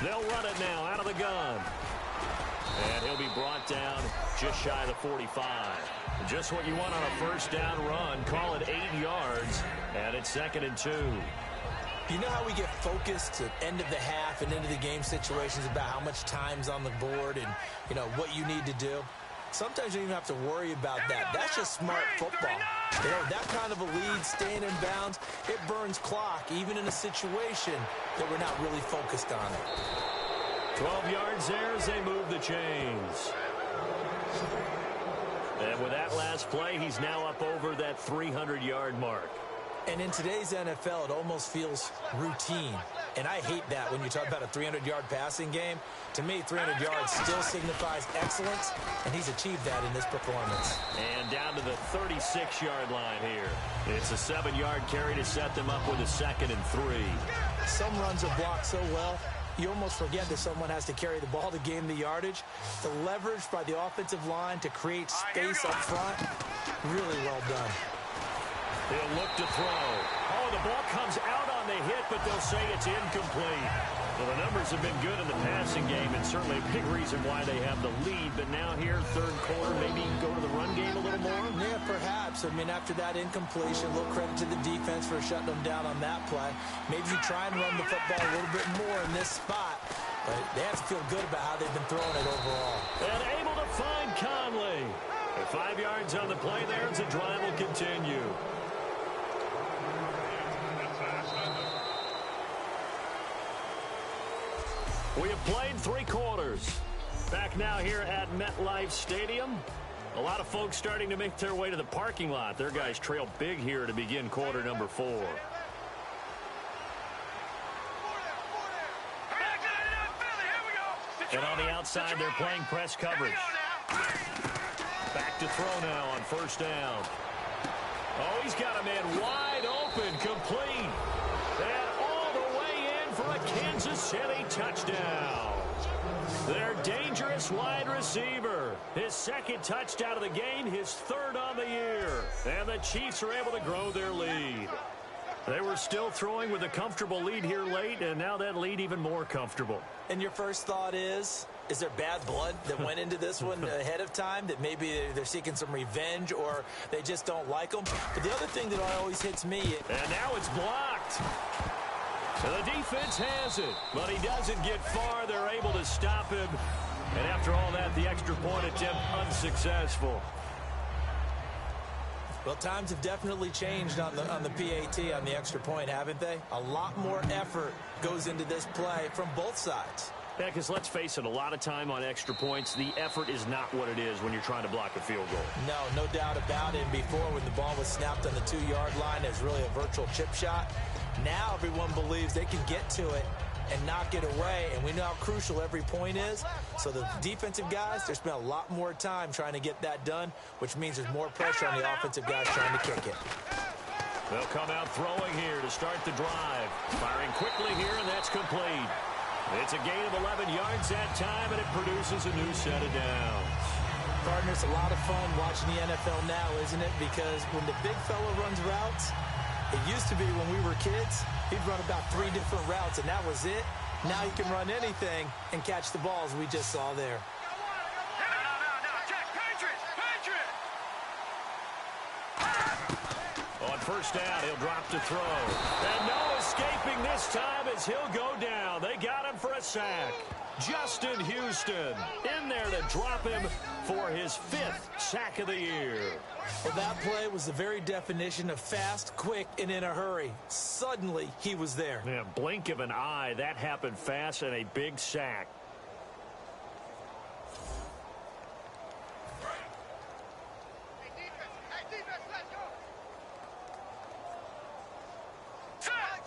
They'll run it now out of the gun. And he'll be brought down just shy of the 45. Just what you want on a 1st down run. Call it 8 yards, and it's 2nd and 2. You know how we get focused at end of the half and into the game situations about how much time's on the board and, you know, what you need to do? Sometimes you don't even have to worry about that. That's just smart football. You know, that kind of a lead, staying in bounds, it burns clock, even in a situation that we're not really focused on it. 12 yards there as they move the chains. And with that last play, he's now up over that 300-yard mark. And in today's NFL, it almost feels routine. And I hate that when you talk about a 300-yard passing game. To me, 300 yards still signifies excellence, and he's achieved that in this performance. And down to the 36-yard line here. It's a 7-yard carry to set them up with a 2nd and 3. Some runs are blocked so well, you almost forget that someone has to carry the ball to gain the yardage. The leverage by the offensive line to create space up front, really well done. They'll look to throw. Oh, the ball comes out on the hit, but they'll say it's incomplete. Well, the numbers have been good in the passing game, and certainly a big reason why they have the lead. But now here, 3rd quarter, maybe go to the run game a little more? Yeah, perhaps. I mean, after that incompletion, a little credit to the defense for shutting them down on that play. Maybe you try and run the football a little bit more in this spot. But they have to feel good about how they've been throwing it overall. And able to find Conley. 5 yards on the play there as the drive will continue. We have played 3 quarters. Back now here at MetLife Stadium. A lot of folks starting to make their way to the parking lot. Their guys trail big here to begin quarter number 4. And on the outside, they're playing press coverage. Back to throw now on 1st down. Oh, he's got a man wide open, complete. And all the way in for a Kansas City touchdown. Their dangerous wide receiver. His 2nd touchdown of the game, his 3rd on the year. And the Chiefs are able to grow their lead. They were still throwing with a comfortable lead here late, and now that lead even more comfortable. And your first thought is there bad blood that went into this one ahead of time, that maybe they're seeking some revenge or they just don't like them? But the other thing that always hits me... And now it's blocked. So the defense has it, but he doesn't get far. They're able to stop him. And after all that, the extra point attempt unsuccessful. Well, times have definitely changed on the PAT, on the extra point, haven't they? A lot more effort goes into this play from both sides. Yeah, because let's face it, a lot of time on extra points, the effort is not what it is when you're trying to block a field goal. No doubt about it. And before, when the ball was snapped on the 2-yard line, it was really a virtual chip shot. Now everyone believes they can get to it and knock it away, and we know how crucial every point is. So the defensive guys, they spent a lot more time trying to get that done, which means there's more pressure on the offensive guys trying to kick it. They'll come out throwing here to start the drive. Firing quickly here, and that's complete. It's a gain of 11 yards that time, and it produces a new set of downs. Partner, it's a lot of fun watching the NFL now, isn't it? Because when the big fella runs routes, it used to be when we were kids, he'd run about 3 different routes, and that was it. Now he can run anything and catch the balls we just saw there. No, check. Patriots! On first down, he'll drop to throw. And no escaping this time as he'll go down. They got him for a sack. Justin Houston in there to drop him for his 5th sack of the year. Well, that play was the very definition of fast, quick, and in a hurry. Suddenly, he was there. Yeah, blink of an eye. That happened fast and a big sack.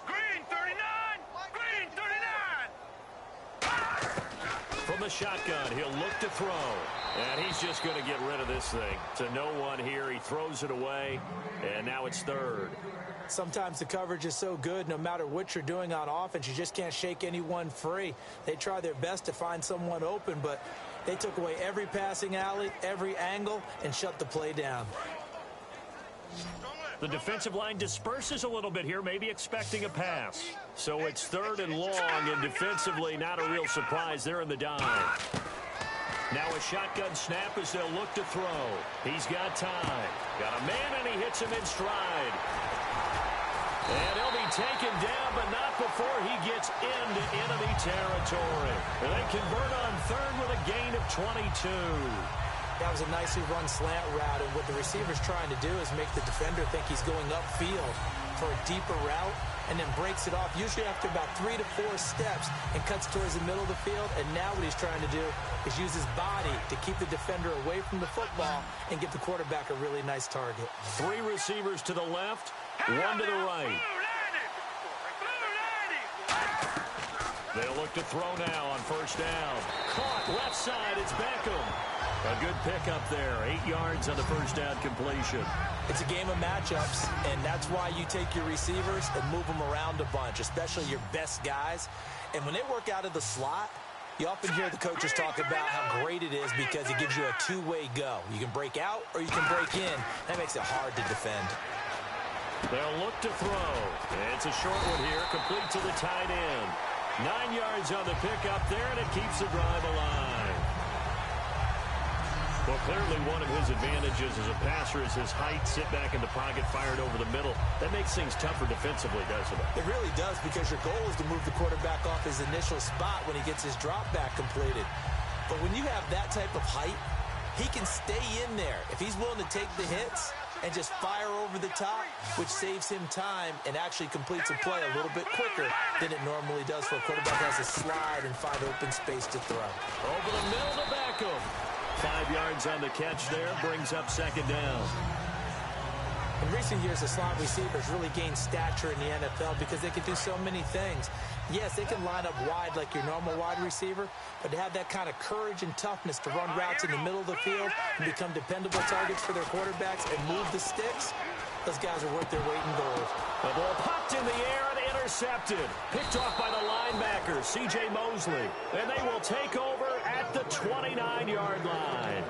Green 39! Green 39! From the shotgun, he'll look to throw. And he's just going to get rid of this thing. To no one here. He throws it away. And now it's 3rd. Sometimes the coverage is so good, no matter what you're doing on offense, you just can't shake anyone free. They try their best to find someone open, but they took away every passing alley, every angle, and shut the play down. The defensive line disperses a little bit here, maybe expecting a pass. So it's 3rd and long, and defensively not a real surprise. They're in the dive. Now a shotgun snap as they'll look to throw. He's got time. Got a man, and he hits him in stride. And he'll be taken down, but not before he gets into enemy territory. And they convert on 3rd with a gain of 22. That was a nicely run slant route, and what the receiver's trying to do is make the defender think he's going upfield for a deeper route, and then breaks it off, usually after about 3 to 4 steps, and cuts towards the middle of the field. And now what he's trying to do is use his body to keep the defender away from the football and give the quarterback a really nice target. 3 receivers to the left, 1 to the right. They'll look to throw now on first down. Caught left side, it's Beckham. A good pickup there, 8 yards on the first down completion. It's a game of matchups, and that's why you take your receivers and move them around a bunch, especially your best guys. And when they work out of the slot, you often hear the coaches talk about how great it is because it gives you a 2-way go. You can break out or you can break in. That makes it hard to defend. They'll look to throw. It's a short one here, complete to the tight end. 9 yards on the pickup there, and it keeps the drive alive. Well, clearly one of his advantages as a passer is his height, sit back in the pocket, fired over the middle. That makes things tougher defensively, doesn't it? It really does, because your goal is to move the quarterback off his initial spot when he gets his drop back completed. But when you have that type of height, he can stay in there. If he's willing to take the hits and just fire over the top, which saves him time and actually completes a play a little bit quicker than it normally does for a quarterback who has to slide and find open space to throw. Over the middle to Beckham. 5 yards on the catch there, brings up second down. In recent years, the slot receivers really gained stature in the NFL because they can do so many things. Yes, they can line up wide like your normal wide receiver, but to have that kind of courage and toughness to run routes in the middle of the field and become dependable targets for their quarterbacks and move the sticks, those guys are worth their weight in gold. The ball popped in the air and intercepted. Picked off by the linebacker, C.J. Mosley. And they will take over at the 29-yard line.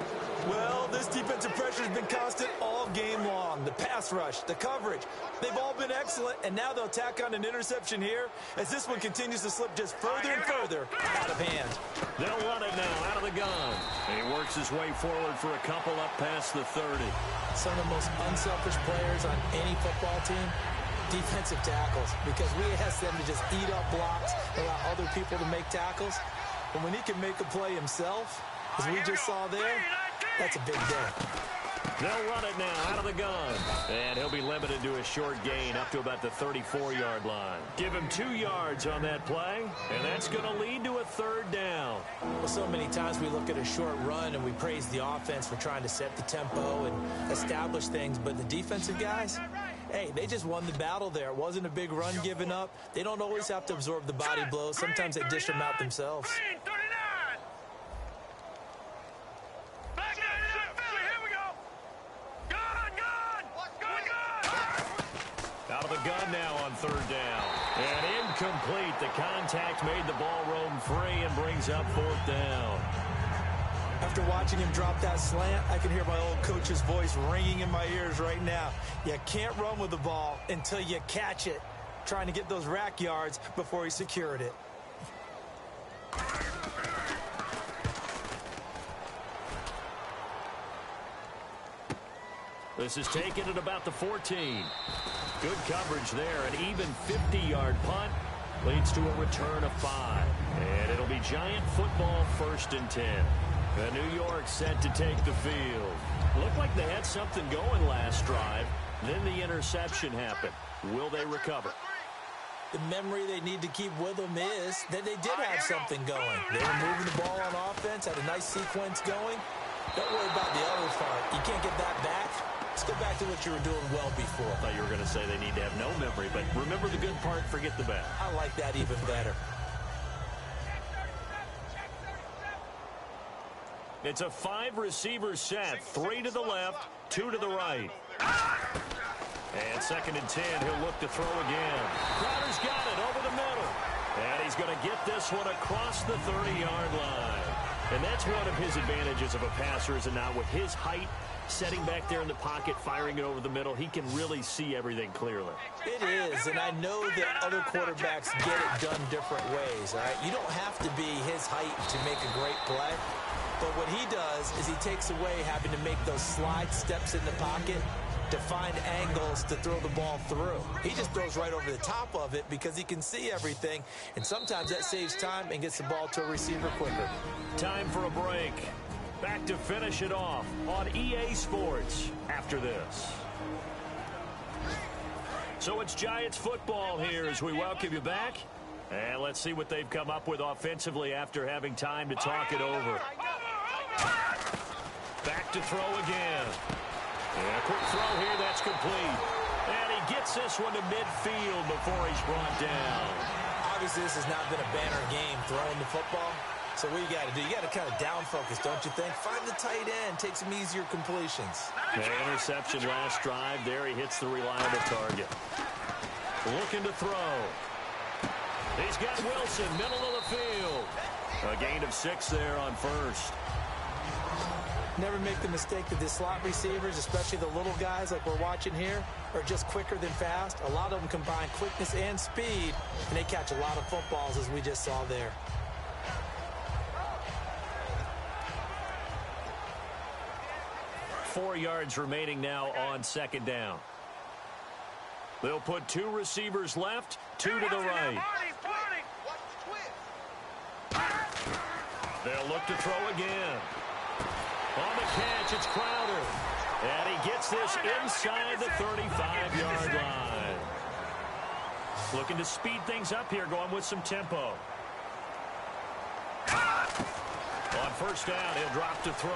Well, this defensive pressure has been constant all game long. The pass rush, the coverage, they've all been excellent, and now they'll tack on an interception here as this one continues to slip just further and further out of hand. They'll run it now out of the gun. And he works his way forward for a couple up past the 30. Some of the most unselfish players on any football team defensive tackles, because we ask them to just eat up blocks, allow other people to make tackles. But when he can make a play himself, as we just saw there, that's a big day. They'll run it now out of the gun. And he'll be limited to a short gain up to about the 34-yard line. Give him 2 yards on that play, and that's going to lead to a third down. Well, so many times we look at a short run and we praise the offense for trying to set the tempo and establish things, but the defensive guys, hey, they just won the battle there. It wasn't a big run given up. They don't always have to absorb the body blows. Sometimes they dish them out themselves. Out of the gun now on third down. And incomplete. The contact made the ball roam free and brings up fourth down. After watching him drop that slant, I can hear my old coach's voice ringing in my ears right now. You can't run with the ball until you catch it. Trying to get those rack yards before he secured it. This is taken at about the 14. Good coverage there. An even 50-yard punt leads to a return of 5. And it'll be Giant football 1st and 10. The New York set to take the field. Looked like they had something going last drive. Then the interception happened. Will they recover? The memory they need to keep with them is that they did have something going. They were moving the ball on offense, had a nice sequence going. Don't worry about the other part. You can't get that back. Let's go back to what you were doing well before. I thought you were going to say they need to have no memory, but remember the good part, forget the bad. I like that even better. It's a 5-receiver set. 3 to the left, 2 to the right. And 2nd and 10, he'll look to throw again. Crowder's got it over the middle. And he's going to get this one across the 30-yard line. And that's one of his advantages of a passer, is that now with his height, setting back there in the pocket, firing it over the middle, he can really see everything clearly. It is, and I know that other quarterbacks get it done different ways, all right? You don't have to be his height to make a great play. But what he does is he takes away having to make those slide steps in the pocket to find angles to throw the ball through. He just throws right over the top of it because he can see everything, and sometimes that saves time and gets the ball to a receiver quicker. Time for a break. Back to finish it off on EA Sports after this. So it's Giants football here as we welcome you back. And let's see what they've come up with offensively after having time to talk it over. Back to throw again. And a quick throw here, that's complete. And he gets this one to midfield before he's brought down. Obviously, this has not been a banner game throwing the football. So what you got to do, you got to kind of down focus, don't you think? Find the tight end, take some easier completions. The interception last drive there. He hits the reliable target. Looking to throw. He's got Wilson, middle of the field. A gain of 6 there on first. Never make the mistake that the slot receivers, especially the little guys like we're watching here, are just quicker than fast. A lot of them combine quickness and speed, and they catch a lot of footballs, as we just saw there. Four yards remaining now on 2nd down. They'll put 2 receivers left, 2 to the right. They'll look to throw again. On the catch, it's Crowder. And he gets this inside the 35-yard line. Looking to speed things up here, going with some tempo. On 1st down, he'll drop to throw.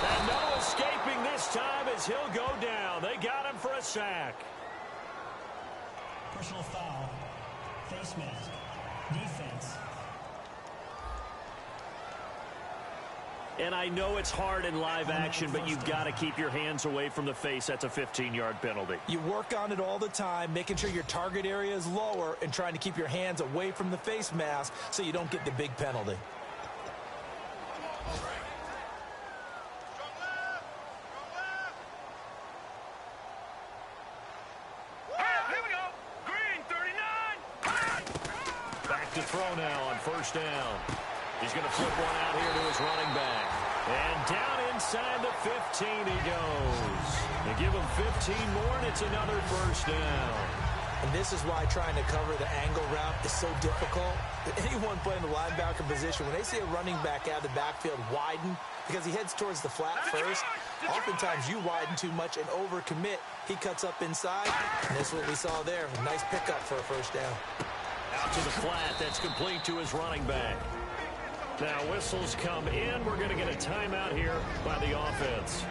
And no escaping this time as he'll go down. They got him for a sack. Personal foul. Face mask. Defense. And I know it's hard in live action, but you've got to keep your hands away from the face. That's a 15-yard penalty. You work on it all the time, making sure your target area is lower and trying to keep your hands away from the face mask so you don't get the big penalty. Back to throw now on 1st down. He's going to flip one out here to his running back. And down inside the 15 he goes. You give them 15 more, and it's another first down. And this is why trying to cover the angle route is so difficult. Anyone playing the linebacker position, when they see a running back out of the backfield widen, because he heads towards the flat first, oftentimes you widen too much and overcommit. He cuts up inside, and that's what we saw there. A nice pickup for a first down. Out to the flat. That's complete to his running back. Now whistles come in. We're going to get a timeout here by the offense.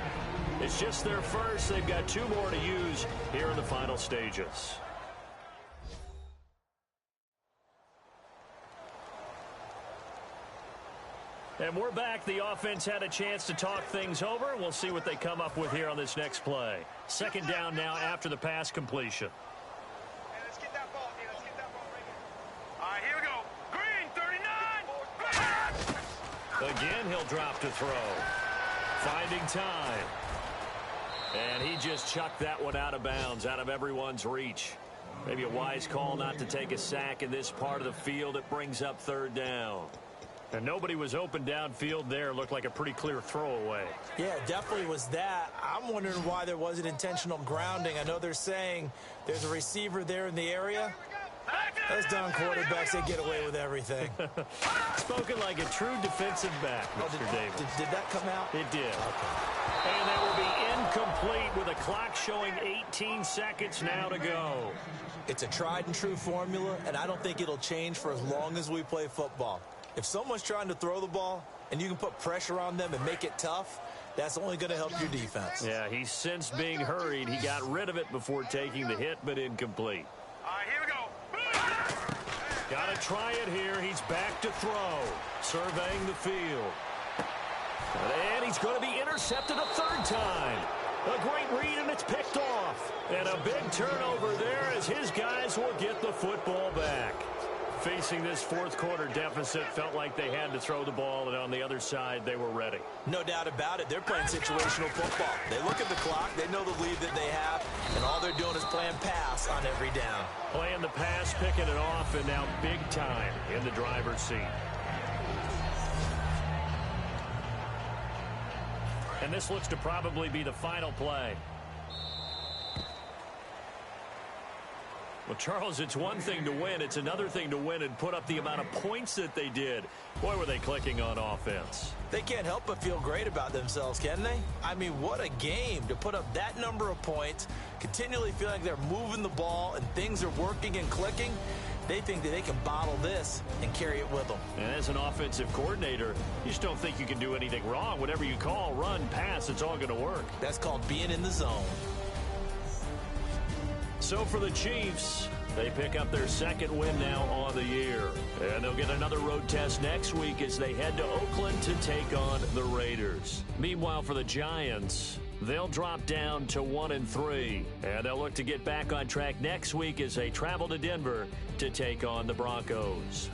It's just their first. They've got 2 more to use here in the final stages. And we're back. The offense had a chance to talk things over. We'll see what they come up with here on this next play. Second down now after the pass completion. Hey, let's get that ball here. Let's get that ball right here. All right, here we go. Green, 39. Again, he'll drop to throw. Finding time. And he just chucked that one out of bounds, out of everyone's reach. Maybe a wise call not to take a sack in this part of the field. It brings up third down. And nobody was open downfield there. Looked like a pretty clear throwaway. Yeah, definitely was that. I'm wondering why there wasn't intentional grounding. I know they're saying there's a receiver there in the area. Those down quarterbacks, they get away with everything. Spoken like a true defensive back, Mr. Davis. Did that come out? It did. Okay. And that will be incomplete with a clock showing 18 seconds now to go. It's a tried and true formula, and I don't think it'll change for as long as we play football. If someone's trying to throw the ball and you can put pressure on them and make it tough, that's only going to help your defense. Yeah, he's since being hurried. He got rid of it before taking the hit, but incomplete. All right, here we go. Got to try it here. He's back to throw, surveying the field. And he's going to be intercepted a third time. A great read, and it's picked off. And a big turnover there as his guys will get the football back. Facing this fourth quarter deficit, felt like they had to throw the ball, and on the other side, they were ready. No doubt about it. They're playing situational football. They look at the clock, they know the lead that they have, and all they're doing is playing pass on every down. Playing the pass, picking it off, and now big time in the driver's seat. And this looks to probably be the final play. Well, Charles, it's one thing to win. It's another thing to win and put up the amount of points that they did. Boy, were they clicking on offense. They can't help but feel great about themselves, can they? I mean, what a game to put up that number of points, continually feel like they're moving the ball and things are working and clicking. They think that they can bottle this and carry it with them. And as an offensive coordinator, you just don't think you can do anything wrong. Whatever you call, run, pass, it's all going to work. That's called being in the zone. So for the Chiefs, they pick up their second win now on the year. And they'll get another road test next week as they head to Oakland to take on the Raiders. Meanwhile, for the Giants, they'll drop down to 1-3. And they'll look to get back on track next week as they travel to Denver to take on the Broncos.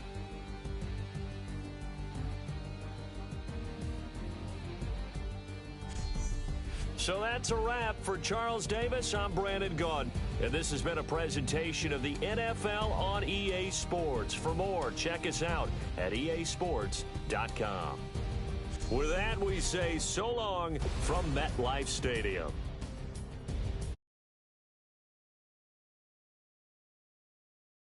So that's a wrap. For Charles Davis, I'm Brandon Gaudin. And this has been a presentation of the NFL on EA Sports. For more, check us out at easports.com. With that, we say so long from MetLife Stadium.